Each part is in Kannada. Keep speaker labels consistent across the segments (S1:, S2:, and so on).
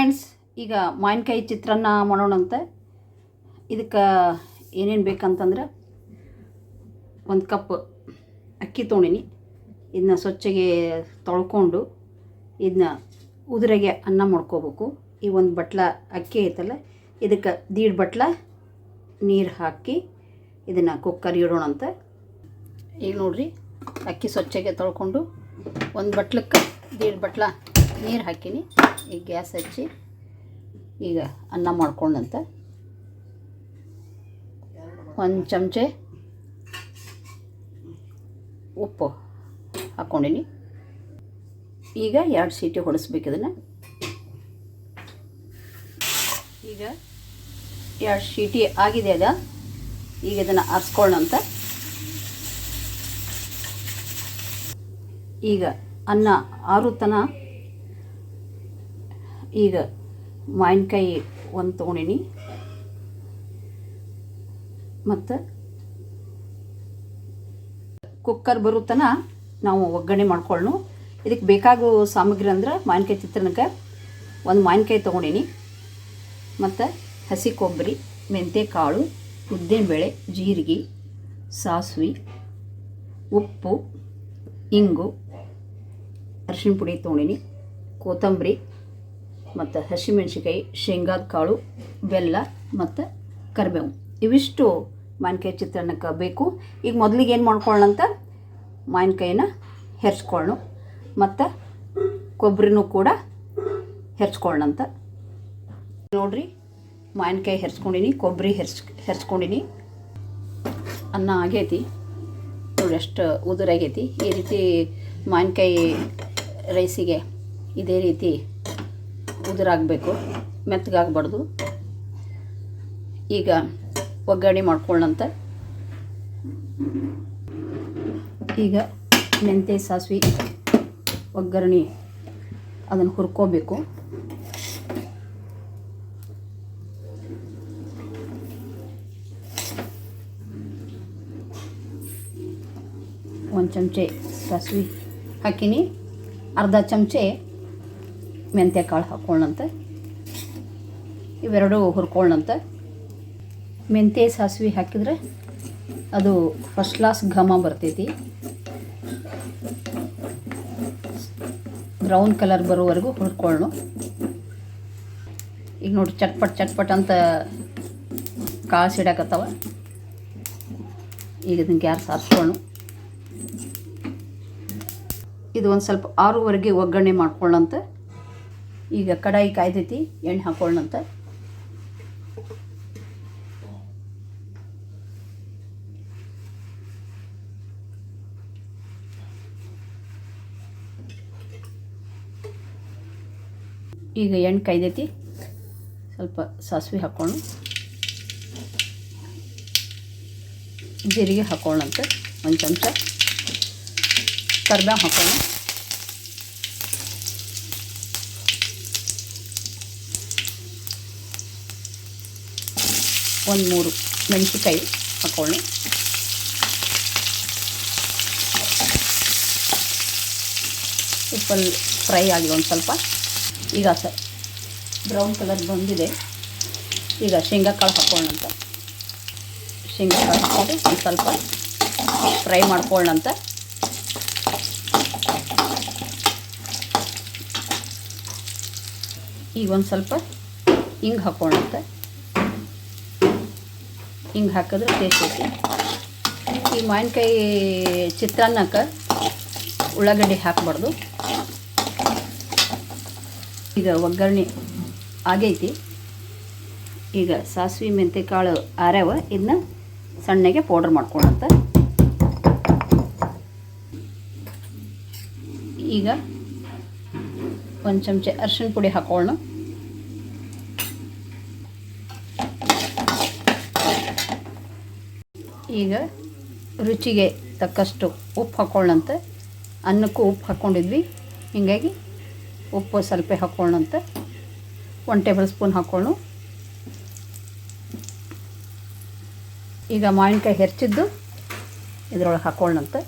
S1: ಫ್ರೆಂಡ್ಸ್, ಈಗ ಮಾವಿನಕಾಯಿ ಚಿತ್ರಾನ್ನ ಮಾಡೋಣಂತೆ. ಇದಕ್ಕೆ ಏನೇನು ಬೇಕಂತಂದ್ರೆ, 1 ಕಪ್ ಅಕ್ಕಿ ತೊಗೊಂಡಿನಿ. ಇದನ್ನ ಸ್ವಚ್ಛಗೆ ತೊಳ್ಕೊಂಡು ಇದನ್ನ ಉದುರೆಗೆ ಅನ್ನ ಮಾಡ್ಕೋಬೇಕು. ಈ 1 ಬಟ್ಲ ಅಕ್ಕಿ ಐತಲ್ಲ, ಇದಕ್ಕೆ 1.5 ಬಟ್ಲ ನೀರು ಹಾಕಿ ಇದನ್ನು ಕುಕ್ಕರ್ ಇಡೋಣಂತೆ. ಈಗ ನೋಡ್ರಿ, ಅಕ್ಕಿ ಸ್ವಚ್ಛಗೆ ತೊಳ್ಕೊಂಡು 1 ಬಟ್ಲಕ್ಕೆ 1.5 ಬಟ್ಲ ನೀರು ಹಾಕೀನಿ. ಈಗ ಗ್ಯಾಸ್ ಹಚ್ಚಿ ಈಗ ಅನ್ನ ಮಾಡ್ಕೊಂಡಂತೆ. 1 ಚಮಚೆ ಉಪ್ಪು ಹಾಕ್ಕೊಂಡಿನಿ. ಈಗ 2 ಸೀಟಿ ಹೊಡಿಸ್ಬೇಕು ಇದನ್ನು. ಈಗ 2 ಸೀಟಿ ಆಗಿದೆ ಅದ. ಈಗ ಇದನ್ನು ಆರಿಸ್ಕೊಳ್ಳೋಂತ. ಈಗ ಅನ್ನ ಆರುತನ ಈಗ ಮಾವಿನಕಾಯಿ 1 ತೊಗೊಂಡಿನಿ ಮತ್ತು ಕುಕ್ಕರ್ ಬರುತ್ತನ ನಾವು ಒಗ್ಗರಣೆ ಮಾಡ್ಕೊಳ್ಳೋಣ. ಇದಕ್ಕೆ ಬೇಕಾಗೋ ಸಾಮಗ್ರಿ ಅಂದ್ರೆ, ಮಾವಿನಕಾಯಿ ಚಿತ್ರಾನ್ನಕ್ಕೆ 1 ಮಾವಿನಕಾಯಿ ತೊಗೊಂಡಿನಿ ಮತ್ತು ಹಸಿ ಕೊಬ್ಬರಿ, ಮೆಂತ್ಯ ಕಾಳು, ಉದ್ದಿನಬೇಳೆ, ಜೀರಿಗೆ, ಸಾಸಿವೆ, ಉಪ್ಪು, ಇಂಗು, ಅರಿಶಿನ ಪುಡಿ ತೊಗೊಂಡಿನಿ, ಕೊತ್ತಂಬರಿ ಮತ್ತು ಹಸಿಮೆಣ್ಸಿಕಾಯಿ, ಶೇಂಗಾದ ಕಾಳು, ಬೆಲ್ಲ ಮತ್ತು ಕರಿಬೇವು. ಇವಿಷ್ಟು ಮಾವಿನಕಾಯಿ ಚಿತ್ರಾನ್ನಕ್ಕೆ ಬೇಕು. ಈಗ ಮೊದಲಿಗೆ ಏನು ಮಾಡ್ಕೊಳ್ಳೋಣಂತ, ಮಾವಿನಕಾಯಿನ ಹೆರ್ಚ್ಕೊಳ್ಳೋಣ ಮತ್ತು ಕೊಬ್ಬರಿನೂ ಕೂಡ ಹೆರ್ಚ್ಕೊಳ್ಳೋಣಂತ. ನೋಡಿರಿ, ಮಾವಿನಕಾಯಿ ಹೆರ್ಚ್ಕೊಂಡಿನಿ, ಕೊಬ್ಬರಿ ಹೆರ್ಚ್ಕೊಂಡಿನಿ. ಅನ್ನ ಆಗೈತಿ ನೋಡಿ, ಎಷ್ಟು ಉದುರಾಗೈತಿ. ಈ ರೀತಿ ಮಾವಿನಕಾಯಿ ರೈಸಿಗೆ ಇದೇ ರೀತಿ ಉದುರಾಗಬೇಕು, ಮೆತ್ತಗಾಗಬಾರ್ದು. ಈಗ ಒಗ್ಗರಣೆ ಮಾಡ್ಕೊಳ್ಳೋಂತ. ಈಗ ಮೆಂತ್ಯ ಸಾಸಿವೆ ಒಗ್ಗರಣೆ ಅದನ್ನು ಹುರ್ಕೋಬೇಕು. ಒಂದು ಚಮಚೆ ಸಾಸಿವೆ ಹಾಕಿನಿ, ಅರ್ಧ ಚಮಚೆ ಮೆಂತ್ಯ ಕಾಳು ಹಾಕ್ಕೊಳ್ಳೋಂತ. ಇವೆರಡು ಹುರ್ಕೊಳ್ಳೋಂತ. ಮೆಂತ್ಯ ಸಾಸಿವೆ ಹಾಕಿದ್ರೆ ಅದು ಫಸ್ಟ್ ಕ್ಲಾಸ್ ಘಮ ಬರ್ತೈತಿ. ಬ್ರೌನ್ ಕಲರ್ ಬರೋವರೆಗೂ ಹುರ್ಕೊಳ್ಳೋಣ. ಈಗ ನೋಡಿ, ಚಟ್ಪಟ್ ಅಂತ ಕಾಳು ಸಿಡಾಕತ್ತವ. ಈಗ ಇದನ್ನು ಗ್ಯಾಸ್ ಹಾರಿಸ್ಕೊಳ್ಳೋಣ. ಇದು ಒಂದು ಸ್ವಲ್ಪ ಆರುವರೆಗೆ ಒಗ್ಗರಣೆ ಮಾಡ್ಕೊಳ್ಳೋಂತ. ಈಗ ಕಡಾಯಿ ಕಾಯ್ದೈತಿ, ಎಣ್ಣೆ ಹಾಕ್ಕೊಳ್ಳೋಂತ. ಈಗ ಎಣ್ಣೆ ಕಾಯ್ದೈತಿ, ಸ್ವಲ್ಪ ಸಾಸಿವೆ ಹಾಕ್ಕೊಳ್ಳೋಣ, ಜೀರಿಗೆ ಹಾಕ್ಕೊಳ್ಳೋಂತ 1 ಚಮಚ, ಕರಿಬೇವು ಹಾಕೋಣ, ಒಂದು 3 ಮೆಣಸಿನಕಾಯಿ ಹಾಕೊಳ್ಳಿ. ಉಪ್ಪಲ್ಲಿ ಫ್ರೈ ಆಗಿ ಒಂದು ಸ್ವಲ್ಪ. ಈಗ ಬ್ರೌನ್ ಕಲರ್ ಬಂದಿದೆ. ಈಗ ಶೇಂಗಾ ಕಾಳು ಹಾಕೊಳ್ಳೋಣಂತ. ಶೇಂಗಾ ಕಾಳು ಹಾಕಿದ್ರೆ ಒಂದು ಸ್ವಲ್ಪ ಫ್ರೈ ಮಾಡ್ಕೊಳ್ಳೋಣಂತ. ಈಗ ಒಂದು ಸ್ವಲ್ಪ ಹಿಂಗೆ ಹಾಕೋಣಂತೆ. ಹಿಂಗೆ ಹಾಕಿದ್ರೆ ಟೇಸ್ಟ್ ಐತಿ. ಈ ಮಾವಿನಕಾಯಿ ಚಿತ್ರಾನ್ನಕ್ಕೆ ಉಳ್ಳಾಗಡ್ಡಿ ಹಾಕಬಾರ್ದು. ಈಗ ಒಗ್ಗರಣೆ ಆಗೈತಿ. ಈಗ ಸಾಸಿವೆ ಮೆಂತ್ಯ ಕಾಳು ಆರ್ಯಾವ, ಇದನ್ನ ಸಣ್ಣಗೆ ಪೌಡ್ರ್ ಮಾಡ್ಕೊಳ್ಳೋಂತ. ಈಗ 1 ಚಮಚೆ ಅರಿಶಿನ ಪುಡಿ ಹಾಕೊಳ್ಳೋಣ. ಈಗ ರುಚಿಗೆ ತಕ್ಕಷ್ಟು ಉಪ್ಪು ಹಾಕೊಳ್ಳೋಂತ. ಅನ್ನಕ್ಕೂ ಉಪ್ಪು ಹಾಕ್ಕೊಂಡಿದ್ವಿ, ಹೀಗಾಗಿ ಉಪ್ಪು ಸ್ವಲ್ಪ ಹಾಕ್ಕೊಳ್ಳೋಂತ. 1 ಟೇಬಲ್ ಸ್ಪೂನ್ ಹಾಕ್ಕೊಳ್ಳು. ಈಗ ಮಾವಿನಕಾಯಿ ಹೆಚ್ಚಿದ್ದು ಇದರೊಳಗೆ ಹಾಕೊಳ್ಳೋಣಂತೆ.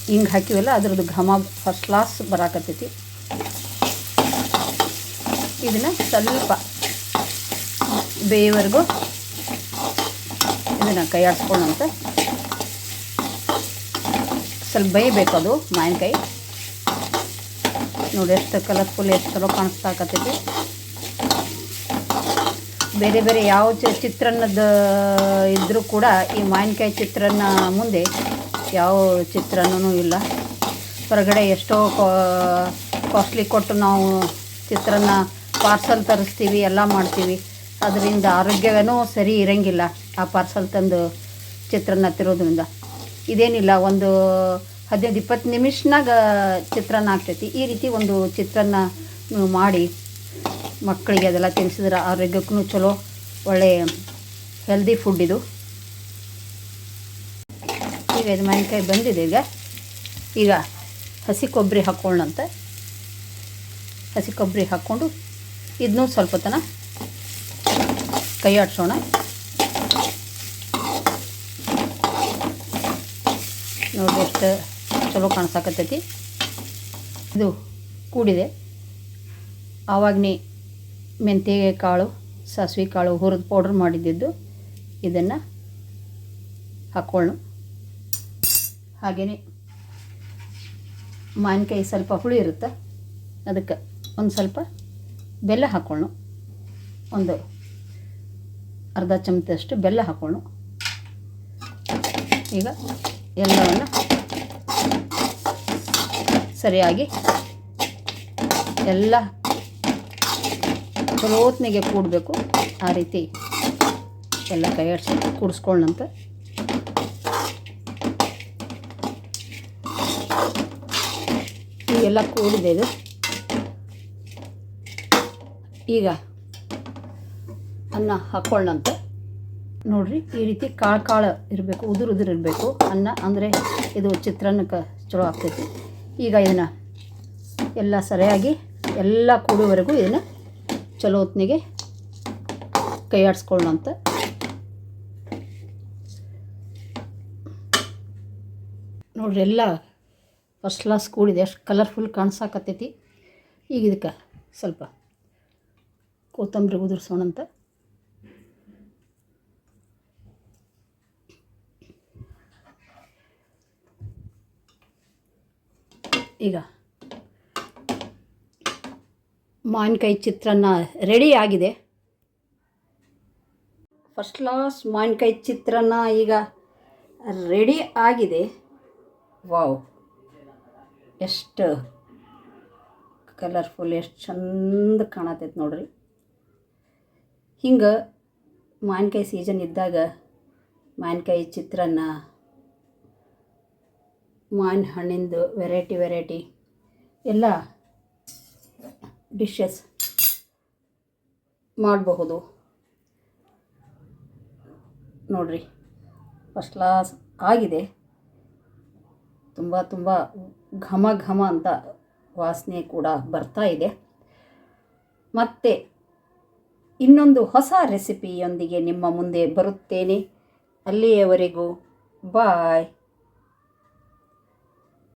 S1: ಹಿಂಗೆ ಹಾಕಿವಲ್ಲ, ಅದ್ರದ್ದು ಘಮ ಫಸ್ಟ್ ಕ್ಲಾಸ್ ಬರಾಕತ್ತೈತಿ. ಇದನ್ನು ಸ್ವಲ್ಪ ಬೇಯವರೆಗೂ ಇದನ್ನು ಕೈ ಆಡಿಸ್ಕೊಳ್ಳೋಂತೆ ಸ್ವಲ್ಪ ಬೇಯಬೇಕು. ಅದು ಮಾವಿನಕಾಯಿ ನೋಡಿ ಎಷ್ಟು ಕಲರ್ಫುಲ್, ಎಷ್ಟು ಚಲೋ ಕಾಣಿಸ್ತಾಕತ್ತೈತಿ. ಬೇರೆ ಬೇರೆ ಯಾವ ಚಿತ್ರಾನ್ನದ ಇದ್ದರೂ ಕೂಡ ಈ ಮಾವಿನಕಾಯಿ ಚಿತ್ರಾನ್ನ ಮುಂದೆ ಯಾವ ಚಿತ್ರಾನ್ನನೂ ಇಲ್ಲ. ಹೊರಗಡೆ ಎಷ್ಟೋ ಕಾಸ್ಟ್ಲಿ ಕೊಟ್ಟು ನಾವು ಚಿತ್ರಾನ್ನ ಪಾರ್ಸಲ್ ತರಿಸ್ತೀವಿ, ಎಲ್ಲ ಮಾಡ್ತೀವಿ. ಅದರಿಂದ ಆರೋಗ್ಯವೂ ಸರಿ ಇರೋಂಗಿಲ್ಲ ಆ ಪಾರ್ಸಲ್ ತಂದು ಚಿತ್ರಾನ್ನ ತಿರೋದ್ರಿಂದ. ಇದೇನಿಲ್ಲ, ಒಂದು 15-20 ನಿಮಿಷನಾಗ ಚಿತ್ರಾನ್ನ ಆಗ್ತೈತಿ. ಈ ರೀತಿ ಒಂದು ಚಿತ್ರಾನ್ನ ನೀವು ಮಾಡಿ ಮಕ್ಕಳಿಗೆ ಅದೆಲ್ಲ ತಿನ್ನಿಸಿದ್ರೆ ಆರೋಗ್ಯಕ್ಕೂ ಚಲೋ, ಒಳ್ಳೆಯ ಹೆಲ್ದಿ ಫುಡ್ ಇದು. ಈಗ ಇದು ಮಾವಿನಕಾಯಿ ಬಂದಿದೆ. ಈಗ ಹಸಿ ಕೊಬ್ಬರಿ ಹಾಕ್ಕೊಳ್ಳೋಂತೆ. ಹಸಿ ಕೊಬ್ಬರಿ ಹಾಕ್ಕೊಂಡು ಇದನ್ನೂ ಸ್ವಲ್ಪ ತನ ಕೈ ಆಡಿಸೋಣ. ನೋಡಿ ಎಷ್ಟು ಚಲೋ ಕಾಣಿಸಾಕತ್ತೈತಿ. ಇದು ಕೂಡಿದೆ. ಆವಾಗನೇ ಮೆಂತ್ಯ ಕಾಳು, ಸಾಸಿವೆ ಕಾಳು ಹುರಿದು ಪೌಡ್ರ್ ಮಾಡಿದ್ದು ಇದನ್ನು ಹಾಕ್ಕೊಳ್ಳು. ಹಾಗೆಯೇ ಮಾವಿನಕಾಯಿ ಸ್ವಲ್ಪ ಹುಳಿ ಇರುತ್ತೆ, ಅದಕ್ಕೆ ಒಂದು ಸ್ವಲ್ಪ ಬೆಲ್ಲ ಹಾಕ್ಕೊಳ್ಳು. ಒಂದು ಅರ್ಧ ಚಮಚದಷ್ಟು ಬೆಲ್ಲ ಹಾಕ್ಕೊಳ್ಳು. ಈಗ ಎಲ್ಲವನ್ನು ಸರಿಯಾಗಿ ಎಲ್ಲ ಚಲೋತ್ನಿಗೆ ಕೂಡಬೇಕು. ಆ ರೀತಿ ಎಲ್ಲ ಕೈ ಆಡಿಸಿ ಕೂಡಿಸ್ಕೊಳ್ಳೋಂತ. ಈಗೆಲ್ಲ ಕೂಡಿದೆ ಇದು. ಈಗ ಅನ್ನ ಹಾಕ್ಕೊಳ್ಳೋಂತ. ನೋಡಿರಿ, ಈ ರೀತಿ ಕಾಳು ಇರಬೇಕು, ಉದುರು ಇರಬೇಕು ಅನ್ನ, ಅಂದರೆ ಇದು ಚಿತ್ರಾನ್ನಕ್ಕೆ ಚಲೋ ಆಗ್ತೈತಿ. ಈಗ ಇದನ್ನು ಎಲ್ಲ ಸರಿಯಾಗಿ ಎಲ್ಲ ಕೂಡುವವರೆಗೂ ಇದನ್ನು ಚಲೋ ಹೊತ್ತಿಗೆ ಕೈ ಆಡಿಸ್ಕೊಳ್ಳೋಂತ. ನೋಡ್ರಿ, ಎಲ್ಲ ಫಸ್ಟ್ ಕ್ಲಾಸ್ ಕೂಡಿದೆ, ಎಷ್ಟು ಕಲರ್ಫುಲ್ ಕಾಣಿಸಾಕತ್ತೈತಿ. ಈಗ ಇದಕ್ಕೆ ಸ್ವಲ್ಪ ಕೊತ್ತಂಬರಿ ಉದುರಿಸೋಣಂತ. ಈಗ ಮಾವಿನಕಾಯಿ ಚಿತ್ರಾನ್ನ ರೆಡಿ ಆಗಿದೆ. ಫಸ್ಟ್ ಕ್ಲಾಸ್ ಮಾವಿನಕಾಯಿ ಚಿತ್ರಾನ್ನ ಈಗ ರೆಡಿ ಆಗಿದೆ. ವಾವ್, ಎಷ್ಟು ಕಲರ್ಫುಲ್, ಎಷ್ಟು ಚಂದ ಕಾಣತೈತೆ ನೋಡ್ರಿ. ಹಿಂಗೆ ಮಾವಿನಕಾಯಿ ಸೀಸನ್ ಇದ್ದಾಗ ಮಾವಿನಕಾಯಿ ಚಿತ್ರಾನ್ನ, ಮಾವಿನ ಹಣ್ಣಿಂದು ವೆರೈಟಿ ಎಲ್ಲ ಡಿಶಸ್ ಮಾಡಬಹುದು. ನೋಡ್ರಿ, ಫಸ್ಟ್ ಕ್ಲಾಸ್ ಆಗಿದೆ. ತುಂಬ ಘಮ ಅಂತ ವಾಸನೆ ಕೂಡ ಬರ್ತಾ ಇದೆ. ಮತ್ತೆ ಇನ್ನೊಂದು ಹೊಸ ರೆಸಿಪಿಯೊಂದಿಗೆ ನಿಮ್ಮ ಮುಂದೆ ಬರುತ್ತೇನೆ. ಅಲ್ಲಿಯವರೆಗೂ ಬಾಯ್.